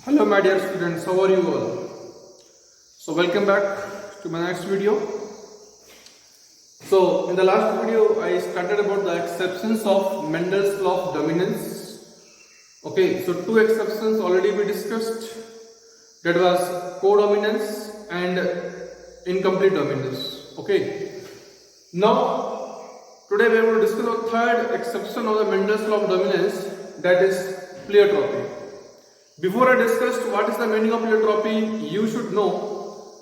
Hello my dear students, how are you all? So welcome back to my next video. So in the last video I started about the exceptions of Mendel's law of dominance. Okay, so two exceptions already we discussed. That was codominance and incomplete dominance. Okay. Now today we are going to discuss the third exception of the Mendel's law of dominance, that is pleiotropy. Before I discuss what is the meaning of pleiotropy, you should know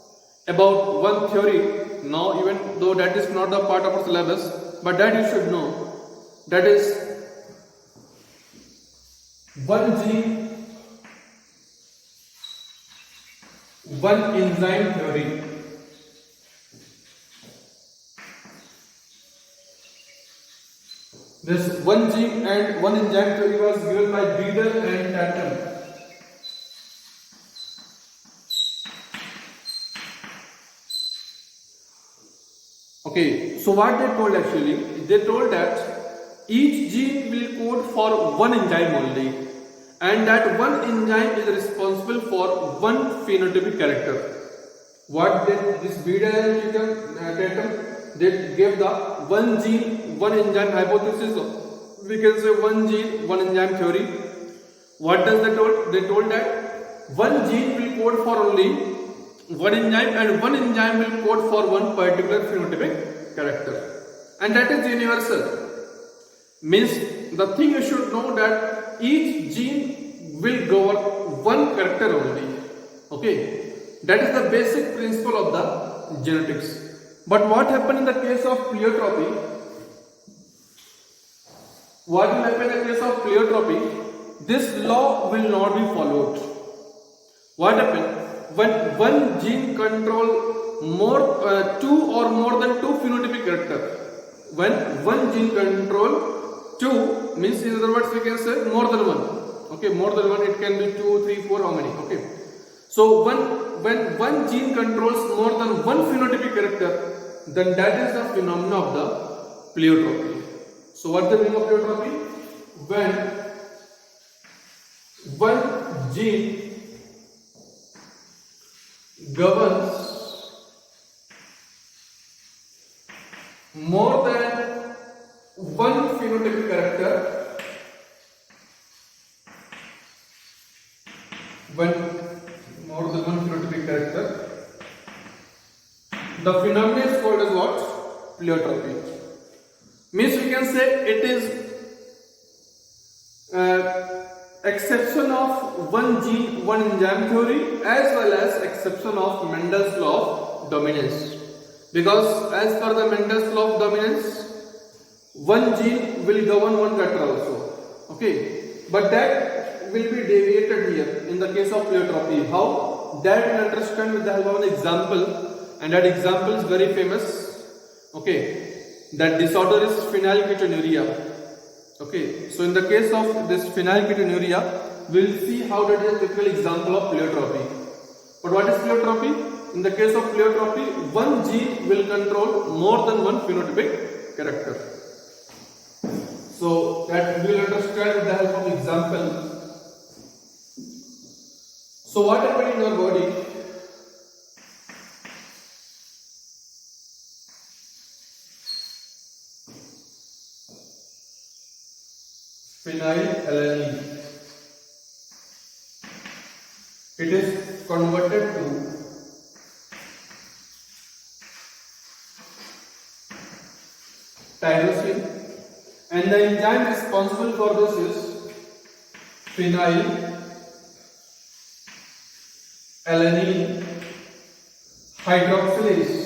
about one theory. Now, even though that is not the part of our syllabus, but that you should know. That is one gene, one enzyme theory. This one gene and one enzyme theory was given by Beadle and Tatum. Okay, so what they told actually, they told that each gene will code for one enzyme only, and that one enzyme is responsible for one phenotypic character. What did this Beadle and Tatum, they gave the one gene, one enzyme hypothesis, we can say one gene, one enzyme theory. What does they told? They told that one gene will code for only one enzyme and one enzyme will code for one particular phenotypic character, and that is universal. Means the thing you should know that each gene will govern one character only. Okay, that is the basic principle of the genetics. But what happened in the case of pleiotropy? What will happen in the case of pleiotropy? This law will not be followed. What happened? When one gene control two or more than two phenotypic character, when one gene control two, means in other words we can say more than one. Okay, more than one, it can be 2, 3, 4, how many? Okay, so when one gene controls more than one phenotypic character, then that is the phenomena of the pleiotropy. So what is the meaning of pleiotropy? When one gene governs more than one phenotypic character, when more than one phenotypic character, the phenomenon is called as what? Pleiotropy. Means we can say it is exception of one gene, one enzyme theory, as well as exception of Mendel's law of dominance. Because as per the Mendel's law of dominance, one gene will govern one character also. Okay, but that will be deviated here in the case of pleiotropy. How? That will understand with the help of an example, and that example is very famous. Okay, that disorder is phenylketonuria. Okay, so in the case of this phenylketonuria, we will see how that is a typical example of pleiotropy. But what is pleiotropy? In the case of pleiotropy, one gene will control more than one phenotypic character. So that we will understand with the help of example. So what happens in your body? Phenylalanine. It is converted to tyrosine, and the enzyme responsible for this is phenylalanine hydroxylase.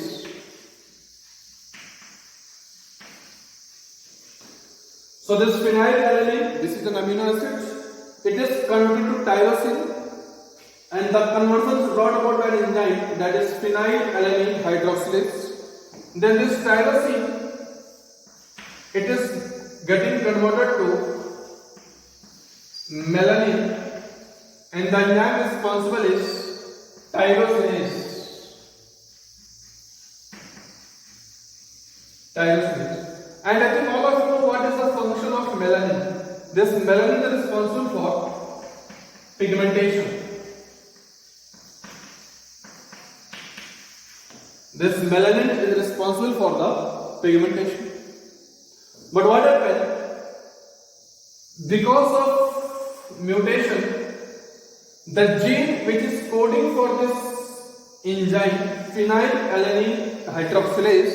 So this phenylalanine, this is an amino acid, it is converted to tyrosine, and the conversion is brought about by an enzyme, that is phenylalanine hydroxylase. Then this tyrosine, it is getting converted to melanin, and the enzyme responsible is tyrosinase. And I think all of you know what is the function of melanin. This melanin is responsible for pigmentation. This melanin is responsible for the pigmentation. But what happened? Because of mutation, the gene which is coding for this enzyme phenylalanine hydroxylase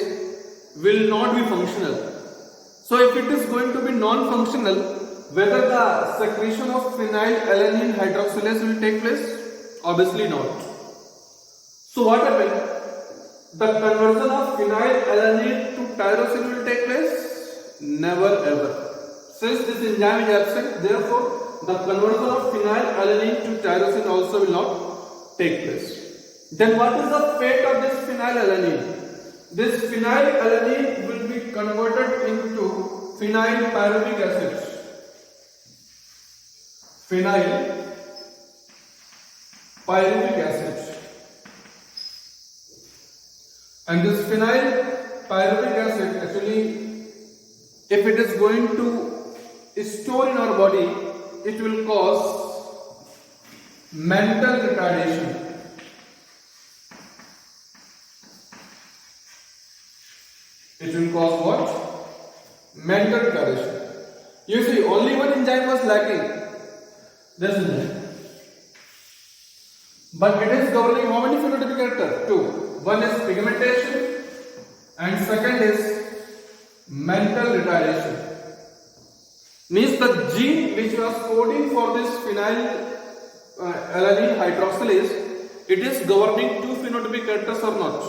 will not be functional. So if it is going to be non-functional, whether the secretion of phenylalanine hydroxylase will take place? Obviously not. So what happened? The conversion of phenylalanine to tyrosine will take place? Never ever. Since this enzyme is absent, therefore the conversion of phenylalanine to tyrosine also will not take place. Then what is the fate of this phenylalanine? This phenylalanine will be converted into phenylpyruvic acid. Phenylpyruvic acid. And this phenylpyruvic acid actually, if it is going to store in our body, it will cause mental retardation. It will cause what? Mental retardation. You see, only one enzyme was lacking. This enzyme. But it is governing how many phenotypic characters? Two. One is pigmentation and second is mental retardation. Means the gene which was coding for this phenylalanine hydroxylase, it is governing two phenotypic characters or not?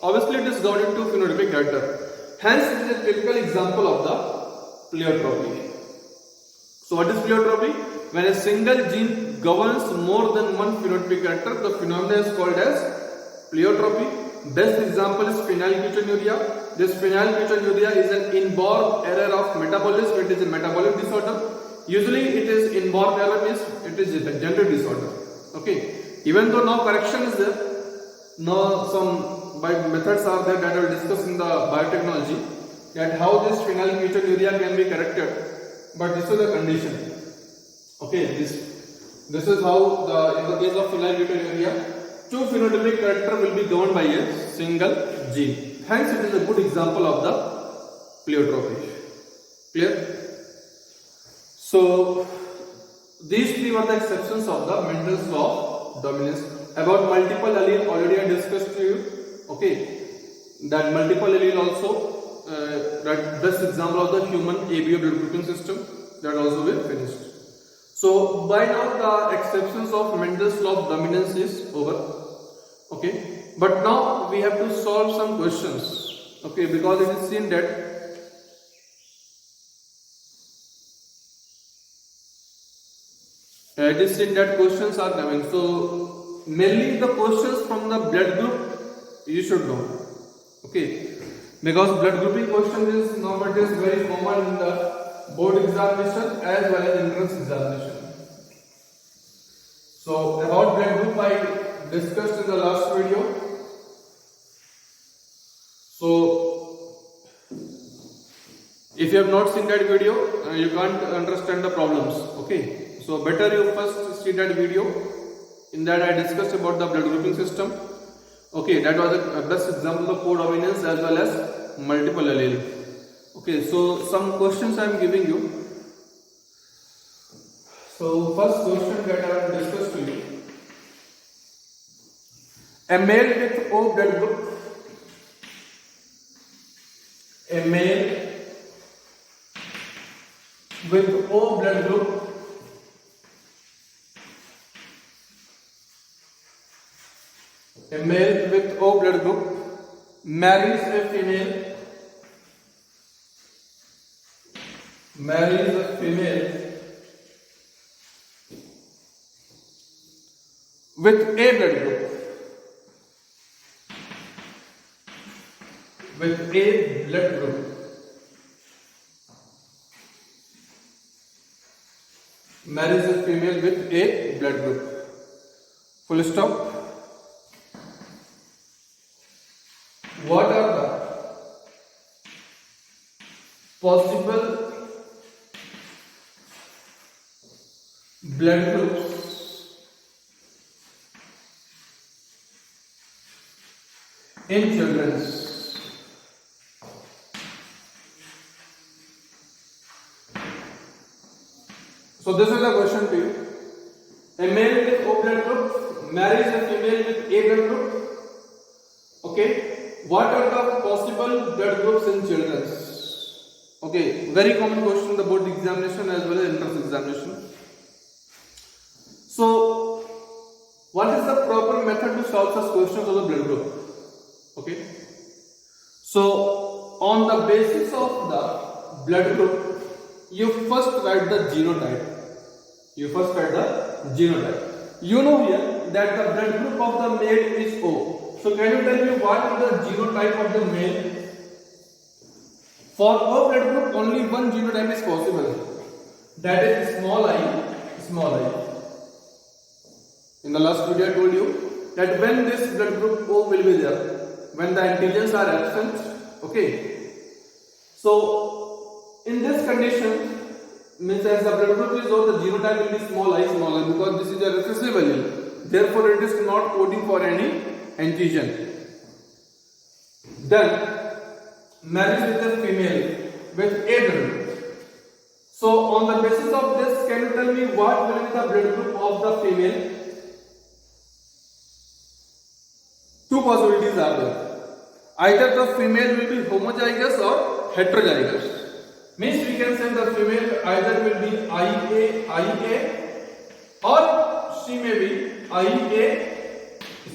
Obviously it is governing two phenotypic characters. Hence it is a typical example of the pleiotropy. So what is pleiotropy? When a single gene governs more than one phenotypic character, the phenomenon is called as pleiotropy. Best example is phenylketonuria. This phenylketonuria is an inborn error of metabolism. It is a metabolic disorder. Usually it is inborn error, means it is a gender disorder. Okay. Even though now correction is there, now some methods are there that I will discuss in the biotechnology, that how this phenylketonuria can be corrected. But this is the condition. Okay. This is how in the case of phenylketonuria, two phenotypic characters will be governed by a single gene. Hence, it is a good example of the pleiotropy. Clear? So, these three were the exceptions of the Mendel's law of dominance. About multiple allele, already I discussed to you. Okay, that multiple allele also, that best example of the human ABO blood grouping system. That also we finished. So by now the exceptions of Mendel's law of dominance is over. Okay, but now we have to solve some questions. Okay, because it is seen that questions are coming. So mainly the questions from the blood group you should know. Okay, because blood grouping question is nowadays very common in the board examination as well as entrance examination. So about blood group I discussed in the last video. So if you have not seen that video, you can't understand the problems. Okay, so better you first see that video. In that I discussed about the blood grouping system. Okay, that was the best example of codominance as well as multiple allele. Okay, so some questions I am giving you. So first question that I will discuss to you. A male with O blood group. A male with O blood group marries a female with A blood group. Marries a female with A blood group. Full stop. What are the possible blood groups in children. So this is the question to you. A male with O blood group marries a female with A blood group. Okay. What are the possible blood groups in children? Okay. Very common question in the board examination as well as entrance examination. So, what is the proper method to solve such questions of the blood group? Okay. So, on the basis of the blood group, you first write the genotype. You know here that the blood group of the male is O. So, can you tell me what is the genotype of the male? For O blood group, only one genotype is possible. That is small I. In the last video I told you that when this blood group O will be there, when the antigens are absent, okay. So in this condition, means as the blood group is O, the genotype will be small I because this is a recessive allele. Therefore, it is not coding for any antigen. Then marriage with a female with A blood group. So on the basis of this, can you tell me what will be the blood group of the female? Two possibilities are there. Either the female will be homozygous or heterozygous. Means we can say the female either will be IA or she may be IA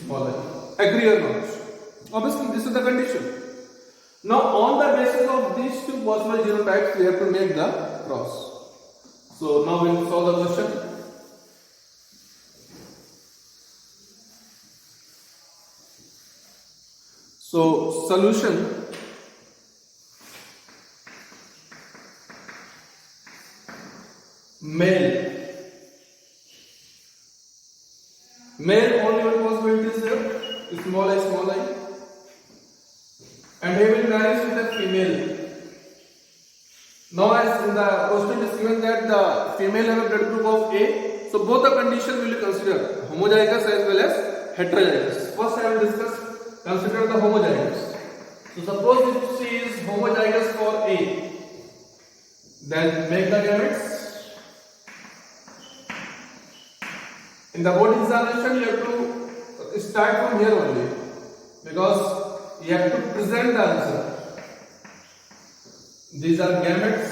small I. Agree or not? Obviously, this is the condition. Now, on the basis of these two possible genotypes, we have to make the cross. So now we will solve the question. So, solution. Male only one possibility is there, small I. And he will marry with a female. Now, as in the question is given that the female have a blood group of A, so both the conditions will be considered, homozygous as well as heterozygous. First, I will discuss. Consider the homozygous. So suppose if she is homozygous for A, then make the gametes. In the board examination, you have to start from here only because you have to present the answer. These are gametes.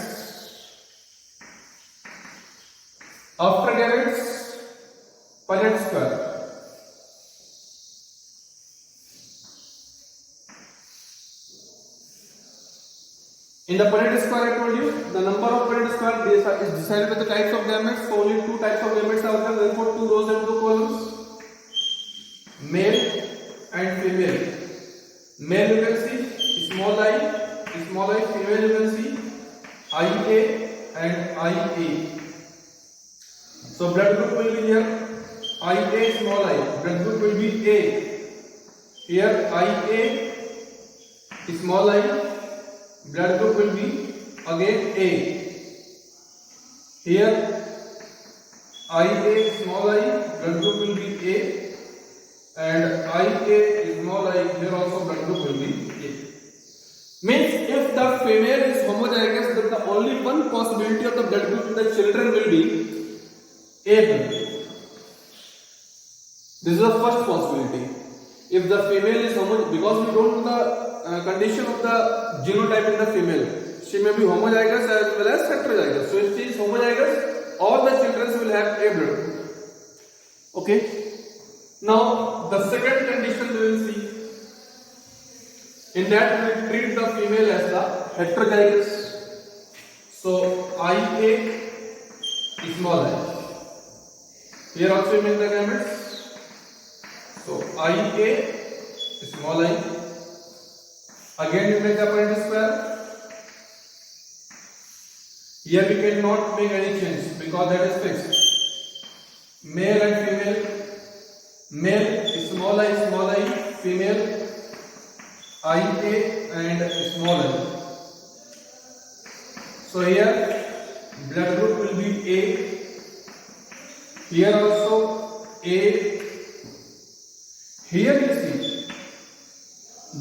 After gametes, Punnett square. In the Punnett square, I told you the number of Punnett square is decided by the types of gametes. So only two types of gametes are there. Therefore, two rows and two columns. Male and female. Male you can see small I. Female you can see IA and IA. So blood group will be here IA small I. Blood group will be A. Here IA small I. Blood group will be again A. Here IA small I, blood group will be A, and IA small I, here also blood group will be A. Means if the female is homozygous, then the only one possibility of the blood group in the children will be A blood group. This is the first possibility. If the female is homozygous, because we don't know the condition of the genotype in the female, she may be homozygous as well as heterozygous. So if she is homozygous, all the children will have A blood group. Okay. Now the second condition we will see. In that we will treat the female as the heterozygous. So IA small I. Here also we make the gametes. So IA small I. Again you make the Punnett square. Here we cannot make any change because that is fixed. Male and female. Male small I, female IA and small I. So here blood group will be A. Here also A. Here you see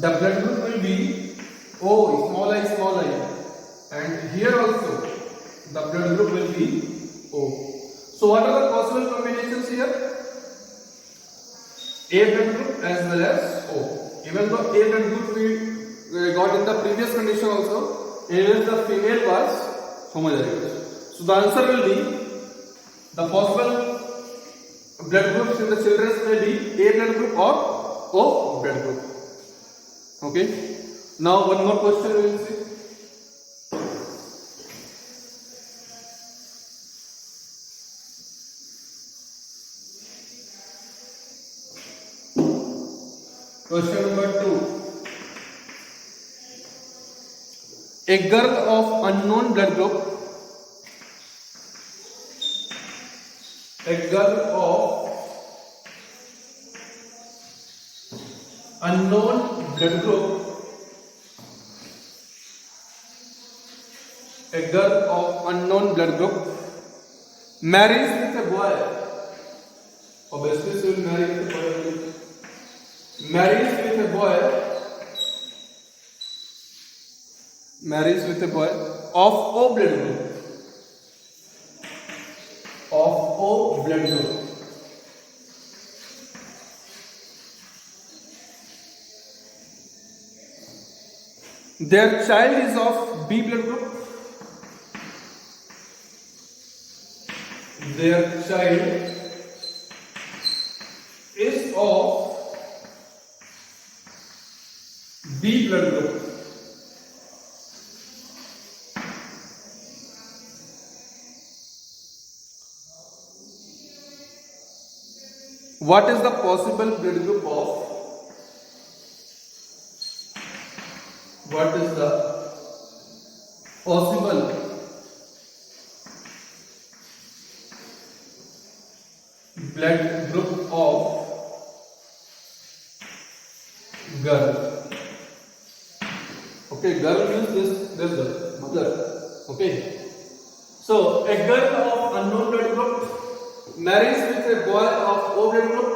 the blood group will be O, small I, and here also the blood group will be O. So what are the possible combinations here? A blood group as well as O. Even though A blood group we got in the previous condition also, even the female was homozygous. So the answer will be, the possible blood groups in the children may be A blood group or O blood group. Okay. Now one more question we will see. Question number 2. A girl of unknown blood group, a girl of unknown blood group, a girl of unknown blood group marries with a boy. Obviously she will marry with a boy. Marries with a boy of O blood group. Of O blood group. Their child is of B blood group. Their child is of B blood group. What is the possible blood group of? What is the possible blood group of girl? Okay, girl means this girl, mother. Okay. So a girl of unknown blood group marries with a boy of O blood group.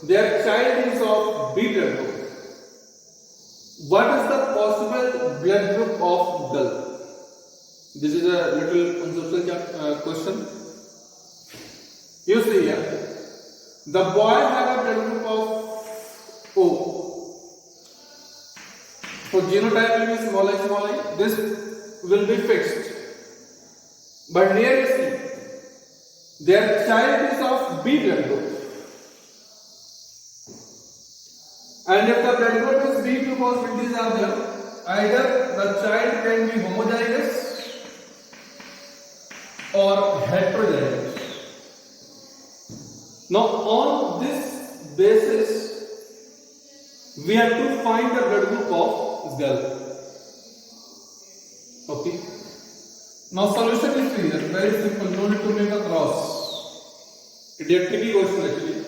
Their child is of B blood group. What is the possible blood group of girl? This is a little conceptual question. You see here, the boy have a blood group of O. So genotype will be small I. This will be fixed. But here you see, their child is of B blood group. And if the blood group is B, two possibilities are there. Either the child can be homozygous or heterozygous. Now on this basis, we have to find the blood group of girl. Okay. Now solution is clear, very simple, no need to make a cross. It is a tricky question actually.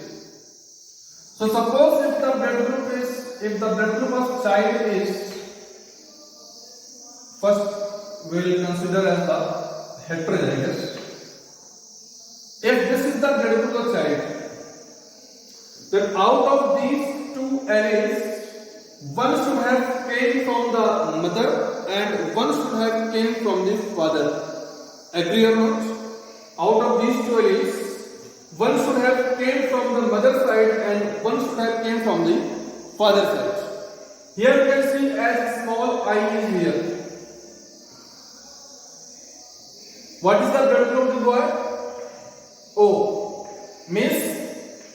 So suppose if the blood group of child is, first we will consider as the heterozygous. If this is the blood group of child, then out of these two alleles, one should have came from the mother and one should have came from the father. Agree or not? Out of these two alleles, one should have came from the mother side and one should have came from the father side. Here you can see as small I is here. What is the blood group of the boy? O. Means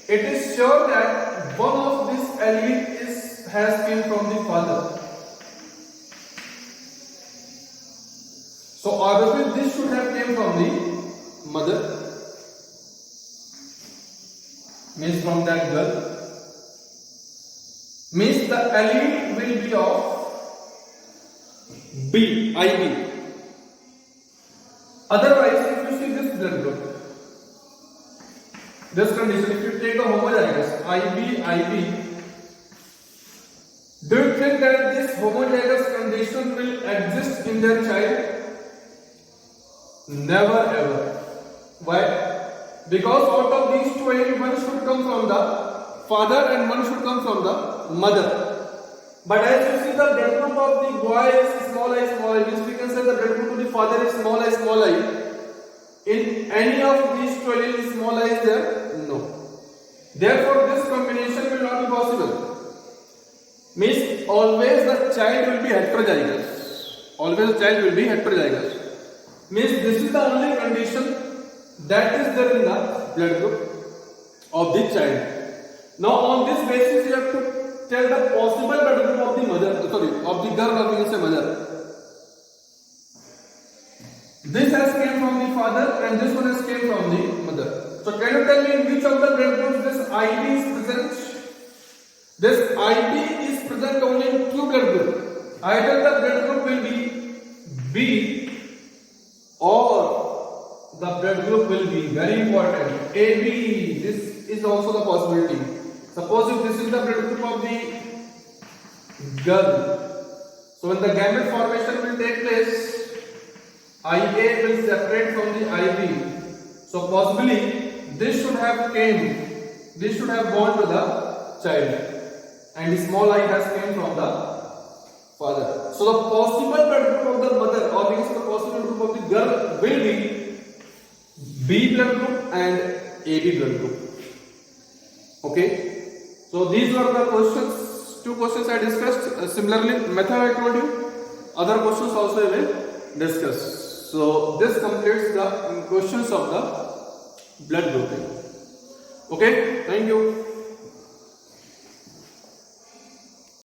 it is sure that one of this allele has came from the father. So obviously this should have came from the mother. Means from that girl. Means the allele will be of B, IB. Otherwise, if you see this blood group, this condition, if you take a homozygous IB, do you think that this homozygous condition will exist in their child? Never ever. Why? Because out of these two, one should come from the father and one should come from the mother. But as you see, the blood group of the boy is small I, means we can say the blood group of the father is small I. In any of these two alleles, small I is there? No. Therefore, this combination will not be possible. Means always the child will be heterozygous. Always the child will be heterozygous. Means this is the only condition that is there in the blood group of the child. Now on this basis you have to tell the possible blood group of the mother, of the girl, or we can say mother. This has came from the father and this one has came from the mother. So can you tell me in which of the blood groups this IB is present? This IB is present only in two blood groups. Either the blood group will be B or the blood group will be very important AB. This is also the possibility. Suppose if this is the blood group of the girl, so when the gamete formation will take place, IA will separate from the IB. So possibly this should have gone to the child, and the small I has came from the father. So the possible blood group of the mother, or we can say the possible group of the girl, will be B blood group and AB blood group. Okay. So these were the questions. Two questions I discussed. Similarly, method I told you. Other questions also I will discuss. So this completes the questions of the blood grouping. Okay. Thank you.